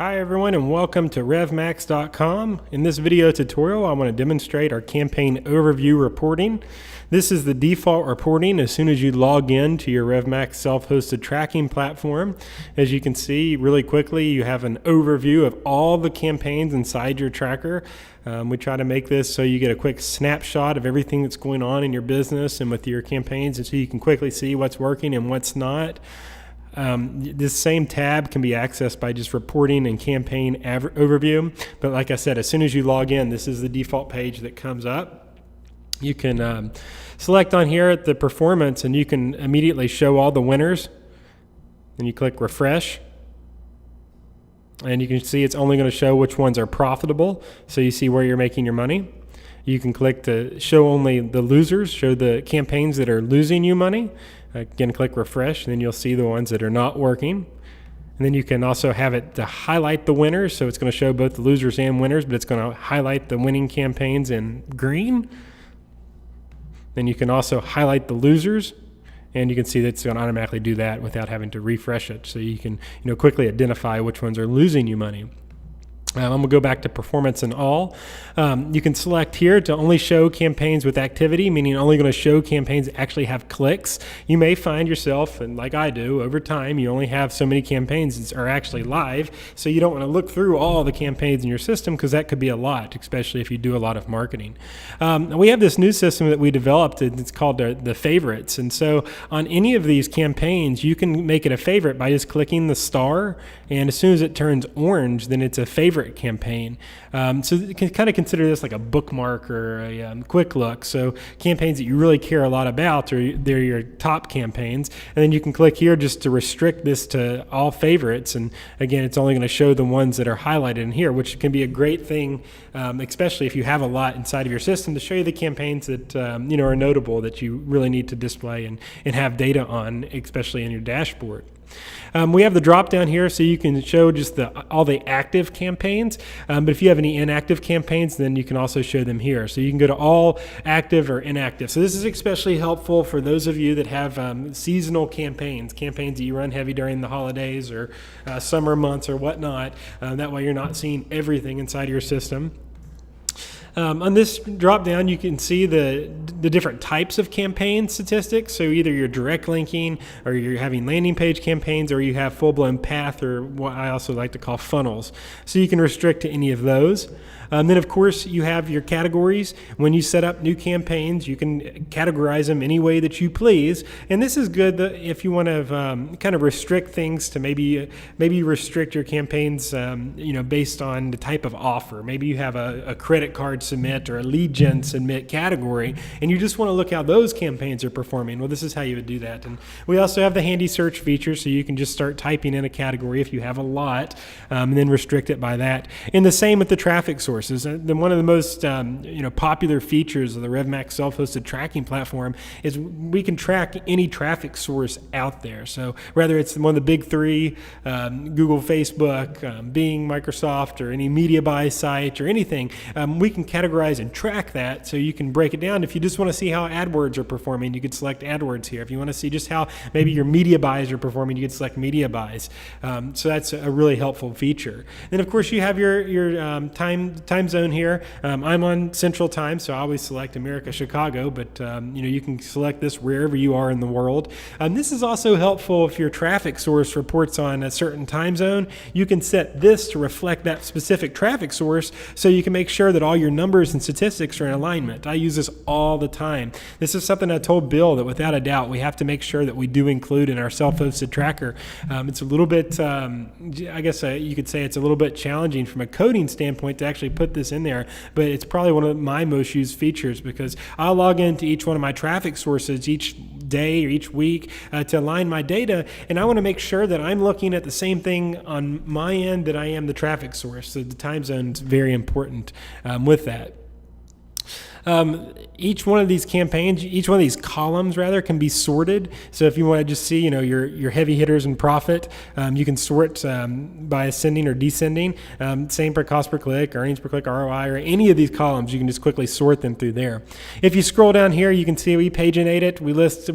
Hi everyone and welcome to RevMax.com. In this video tutorial I want to demonstrate our campaign overview reporting. This is the default reporting as soon as you log in to your RevMax self-hosted tracking platform. As you can see really quickly you have an overview of all the campaigns inside your tracker. We try to make this so you get a quick snapshot of everything that's going on in your business and with your campaigns, and so you can quickly see what's working and what's not. This same tab can be accessed by just reporting and campaign overview, but like I said, as soon as you log in, this is the default page that comes up. You can select on here at the performance and you can immediately show all the winners, and you click refresh and you can see it's only going to show which ones are profitable, so you see where you're making your money. You can click to show only the losers, show the campaigns that are losing you money. Again, click refresh, and then you'll see the ones that are not working. And then you can also have it to highlight the winners, so it's going to show both the losers and winners, but it's going to highlight the winning campaigns in green. Then you can also highlight the losers, and you can see that it's going to automatically do that without having to refresh it, so you can quickly identify which ones are losing you money. I'm going to go back to performance and all. You can select here to only show campaigns with activity, meaning only going to show campaigns that actually have clicks. You may find yourself, and like I do, over time you only have so many campaigns that are actually live, so you don't want to look through all the campaigns in your system because that could be a lot, especially if you do a lot of marketing. We have this new system that we developed, and it's called the favorites, and so on any of these campaigns you can make it a favorite by just clicking the star, and as soon as it turns orange then it's a favorite campaign. So you can kind of consider this like a bookmark or a quick look. So campaigns that you really care a lot about, they're your top campaigns, and then you can click here just to restrict this to all favorites, and again it's only going to show the ones that are highlighted in here, which can be a great thing, especially if you have a lot inside of your system, to show you the campaigns that are notable that you really need to display and have data on, especially in your dashboard. We have the drop down here so you can show just all the active campaigns, but if you have any inactive campaigns then you can also show them here. So you can go to all active or inactive. So this is especially helpful for those of you that have seasonal campaigns that you run heavy during the holidays or summer months or whatnot. That way you're not seeing everything inside of your system. On this drop down you can see the different types of campaign statistics, so either you're direct linking or you're having landing page campaigns or you have full-blown path, or what I also like to call funnels, so you can restrict to any of those. Then of course you have your categories. When you set up new campaigns you can categorize them any way that you please, and this is good if you want to kind of restrict things to maybe restrict your campaigns based on the type of offer. Maybe you have a credit card submit or a lead gen submit category and you just want to look how those campaigns are performing. Well, this is how you would do that. And we also have the handy search feature, so you can just start typing in a category if you have a lot, and then restrict it by that. And the same with the traffic sources. One of the most popular features of the RevMax self-hosted tracking platform is we can track any traffic source out there. So whether it's one of the big three, Google, Facebook, Bing, Microsoft, or any media buy site or anything, we can categorize and track that, so you can break it down. If you just want to see how AdWords are performing, you could select AdWords here. If you want to see just how maybe your media buys are performing, you could select media buys. So that's a really helpful feature. Then of course you have your time zone here. I'm on Central Time, so I always select America, Chicago, but you can select this wherever you are in the world. This is also helpful if your traffic source reports on a certain time zone. You can set this to reflect that specific traffic source, so you can make sure that all your numbers and statistics are in alignment. I use this all the time. This is something I told Bill that without a doubt we have to make sure that we do include in our self-hosted tracker. It's a little bit, I guess you could say it's a little bit challenging from a coding standpoint to actually put this in there, but it's probably one of my most used features, because I'll log into each one of my traffic sources each day or each week to align my data, and I want to make sure that I'm looking at the same thing on my end that I am the traffic source. So the time zone is very important with that. Each one of these campaigns, each one of these columns rather, can be sorted. So if you want to just see, your heavy hitters and profit, you can sort by ascending or descending. Same for cost per click, earnings per click, ROI, or any of these columns. You can just quickly sort them through there. If you scroll down here, you can see we paginate it. We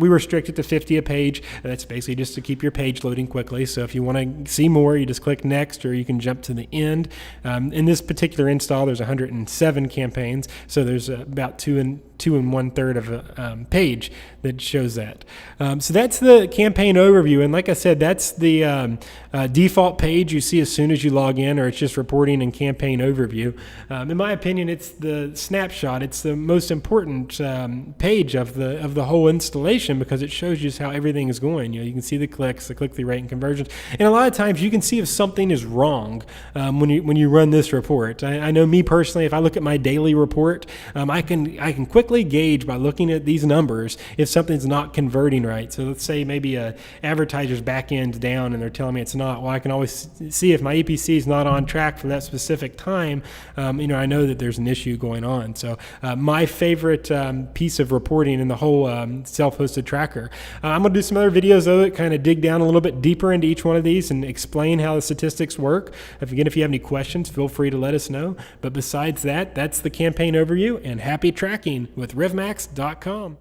restrict it to 50 a page. That's basically just to keep your page loading quickly. So if you want to see more, you just click next, or you can jump to the end. In this particular install, there's 107 campaigns, so there's about 2 1/3 of a page that shows that. So that's the campaign overview, and like I said, that's the default page you see as soon as you log in, or it's just reporting and campaign overview. In my opinion, it's the snapshot. It's the most important page of the whole installation, because it shows you how everything is going. You can see the clicks, the click-through rate, and conversions, and a lot of times you can see if something is wrong when you run this report. I know me personally, if I look at my daily report, I can quickly gauge by looking at these numbers if something's not converting right. So let's say maybe a advertiser's back end's down and they're telling me it's not. Well, I can always see if my EPC is not on track for that specific time. I know that there's an issue going on. So my favorite piece of reporting in the whole self-hosted tracker. I'm going to do some other videos though that kind of dig down a little bit deeper into each one of these and explain how the statistics work. If you have any questions, feel free to let us know. But besides that, that's the campaign overview, and happy tracking with RevMax.com.